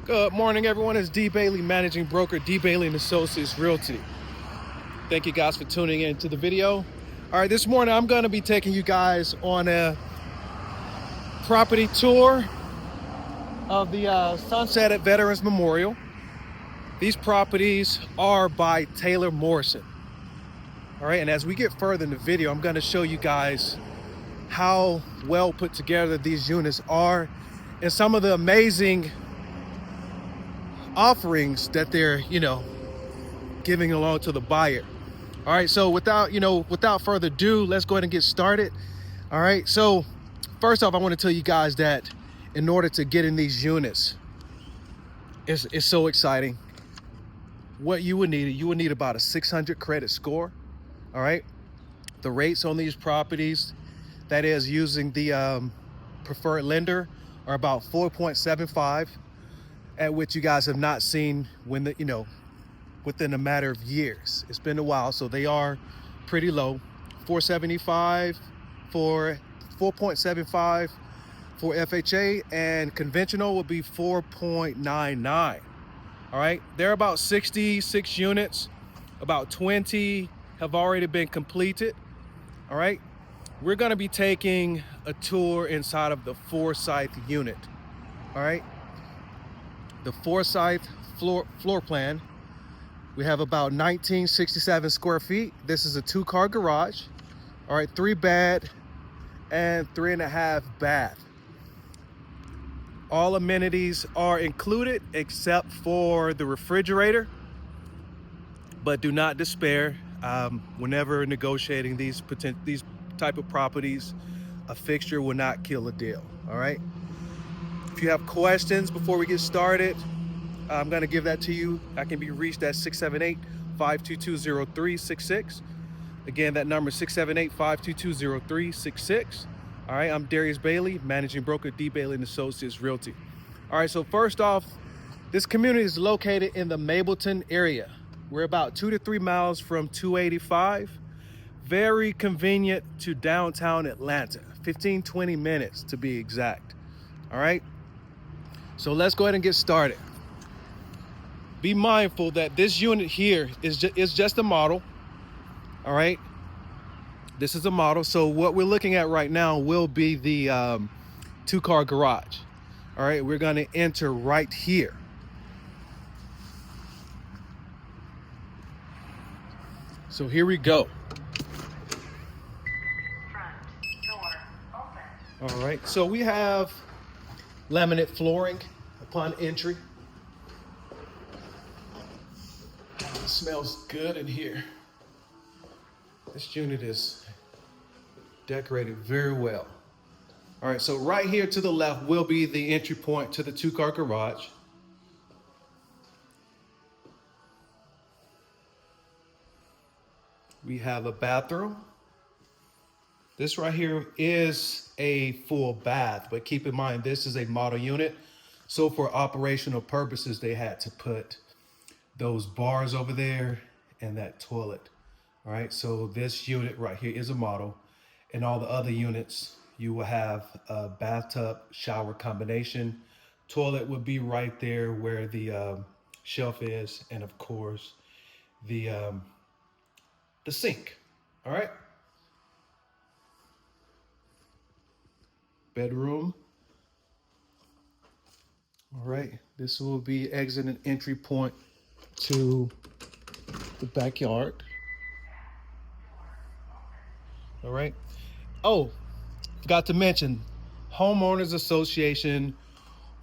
Good morning, everyone. It's D. Bailey, managing broker, D. Bailey & Associates Realty. Thank you guys for tuning in to the video. All right, this morning I'm going to be taking you guys on a property tour of the Sunset at Veterans Memorial. These properties are by Taylor Morrison. All right, and as we get further in the video, I'm going to show you guys how well put together these units are and some of the amazing offerings that they're, giving along to the buyer. All right, so without further ado, let's go ahead and get started. All right, so first off, I want to tell you guys that in order to get in these units, it's so exciting. What you would need about a 600 credit score. All right, the rates on these properties, that is using the preferred lender, are about 4.75, at which you guys have not seen within a matter of years. It's been a while, so they are pretty low. 4.75 for 4.75 for FHA, and conventional would be 4.99. All right, there are about 66 units. About 20 have already been completed. All right, we're going to be taking a tour inside of the Forsyth unit. All right, the Forsyth floor plan. We have about 1967 square feet. This is a 2-car garage. All right, 3 bed and 3.5 bath. All amenities are included except for the refrigerator, but do not despair. Whenever negotiating these type of properties, a fixture will not kill a deal. All right. If you have questions before we get started, I'm going to give that to you. I can be reached at 678-522-0366. Again, that number is 678-522-0366. All right, I'm Darius Bailey, managing broker, D. Bailey & Associates Realty. All right, so first off, this community is located in the Mableton area. We're about 2 to 3 miles from 285. Very convenient to downtown Atlanta, 15-20 minutes to be exact. All right, so let's go ahead and get started. Be mindful that this unit here is just a model. All right, this is a model. So what we're looking at right now will be the 2-car garage. All right, we're going to enter right here. So here we go. Front door open. All right, so we have laminate flooring upon entry. It smells good in here. This unit is decorated very well. All right, so right here to the left will be the entry point to the 2-car garage. We have a bathroom. This right here is a full bath, but keep in mind, this is a model unit. So for operational purposes, they had to put those bars over there and that toilet. All right, so this unit right here is a model, and all the other units, you will have a bathtub shower combination. Toilet would be right there where the shelf is, and of course the sink. All right, bedroom. All right, this will be exit and entry point to the backyard. All right. Oh, forgot to mention, homeowners association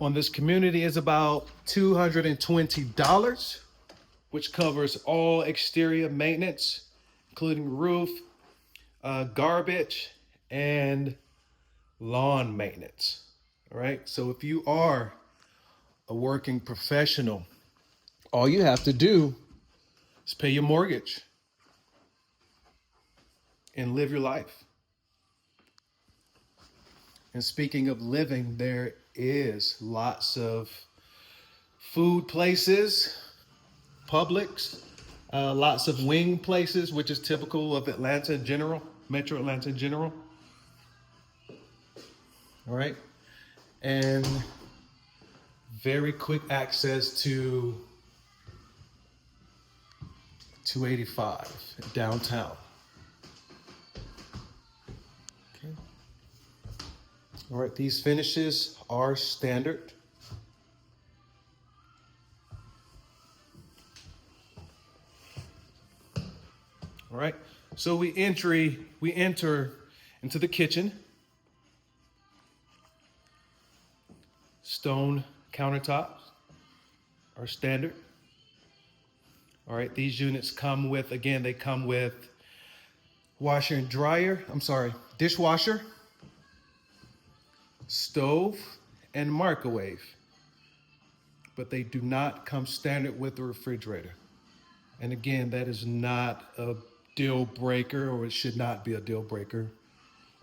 on this community is about $220, which covers all exterior maintenance, including roof, garbage, and lawn maintenance. All right. So if you are a working professional, all you have to do is pay your mortgage and live your life. And speaking of living, there is lots of food places, Publix, lots of wing places, which is typical of Atlanta in general, Metro Atlanta in general. All right. And Very quick access to 285 downtown. Okay. All right, these finishes are standard. All right, so we enter into the kitchen. Stone countertops are standard. All right, these units come with, again, they come with washer and dryer, dishwasher, stove, and microwave. But they do not come standard with the refrigerator. And again, that is not a deal breaker, or it should not be a deal breaker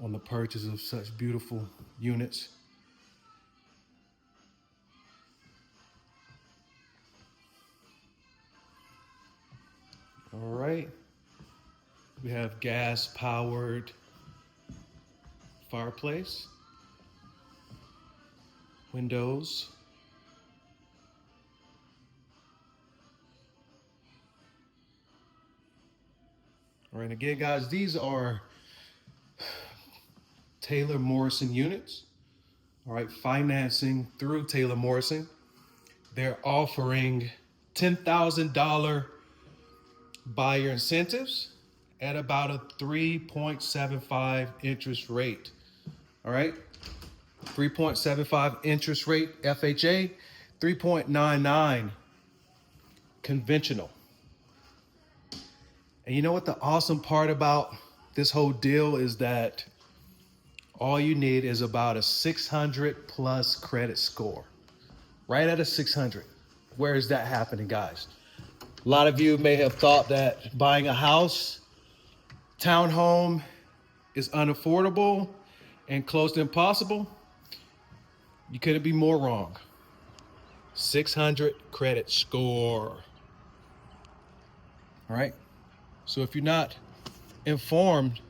on the purchase of such beautiful units. All right, we have gas powered fireplace, windows, all right, again, guys, these are Taylor Morrison units. All right, financing through Taylor Morrison. They're offering $10,000 buyer incentives at about a 3.75 interest rate. All right, 3.75 interest rate FHA, 3.99 conventional. And you know what the awesome part about this whole deal is that all you need is about a 600 plus credit score. Right at a 600. Where is that happening, guys? A lot of you may have thought that buying a house, townhome, is unaffordable and close to impossible. You couldn't be more wrong. 600 credit score. All right. So if you're not informed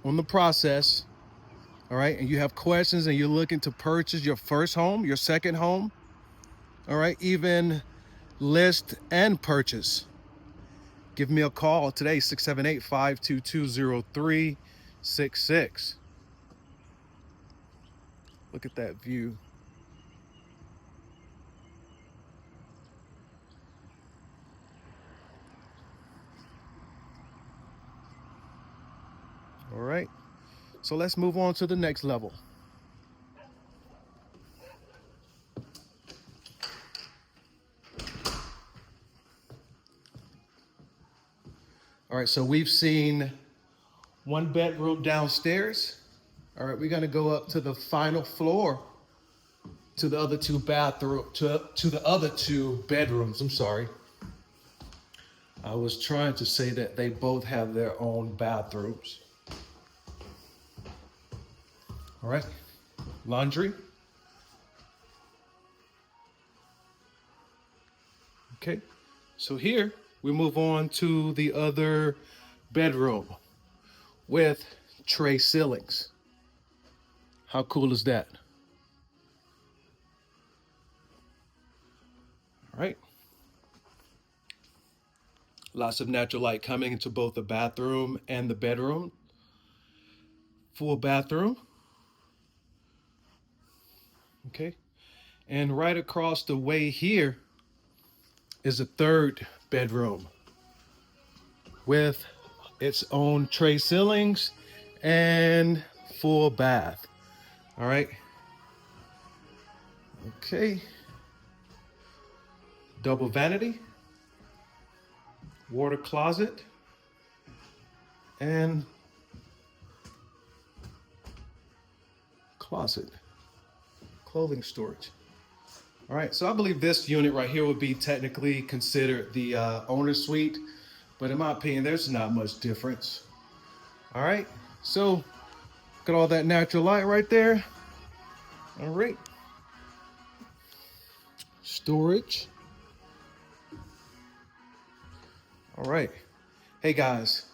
on the process, all right, and you have questions and you're looking to purchase your first home, your second home, all right, even list and purchase, give me a call today, 678-522-0366. Look at that view. All right, so let's move on to the next level. All right, so we've seen one bedroom downstairs. All right, we're gonna go up to the final floor to the other two bedrooms. I'm sorry. I was trying to say that they both have their own bathrooms. All right, laundry. Okay, so here we move on to the other bedroom with tray ceilings. How cool is that? All right. Lots of natural light coming into both the bathroom and the bedroom. Full bathroom. Okay. And right across the way here is a third bedroom with its own tray ceilings and full bath. All right. Okay. Double vanity, water closet, and closet, clothing storage. All right, so I believe this unit right here would be technically considered the owner suite, but in my opinion, there's not much difference. All right, so look at all that natural light right there. All right, storage. All right, hey guys,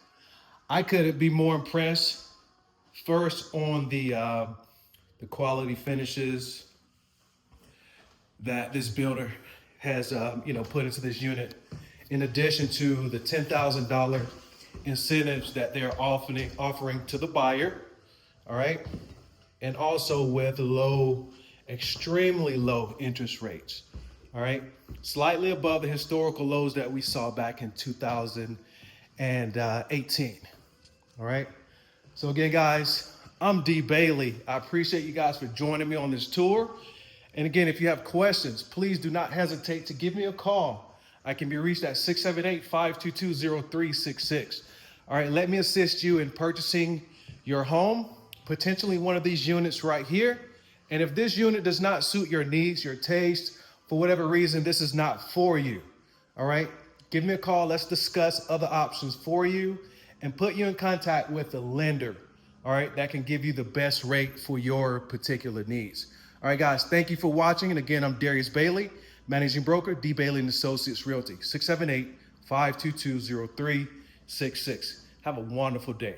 I couldn't be more impressed. First on the quality finishes, that this builder has, put into this unit, in addition to the $10,000 incentives that they're offering to the buyer, all right? And also with low, extremely low interest rates, all right? Slightly above the historical lows that we saw back in 2018, all right? So again, guys, I'm D. Bailey. I appreciate you guys for joining me on this tour. And again, if you have questions, please do not hesitate to give me a call. I can be reached at 678-522-0366. All right, let me assist you in purchasing your home, potentially one of these units right here. And if this unit does not suit your needs, your taste, for whatever reason, this is not for you. All right, give me a call. Let's discuss other options for you and put you in contact with the lender, all right, that can give you the best rate for your particular needs. All right, guys, thank you for watching. And again, I'm Darius Bailey, Managing Broker, D. Bailey & Associates Realty, 678-522-0366. Have a wonderful day.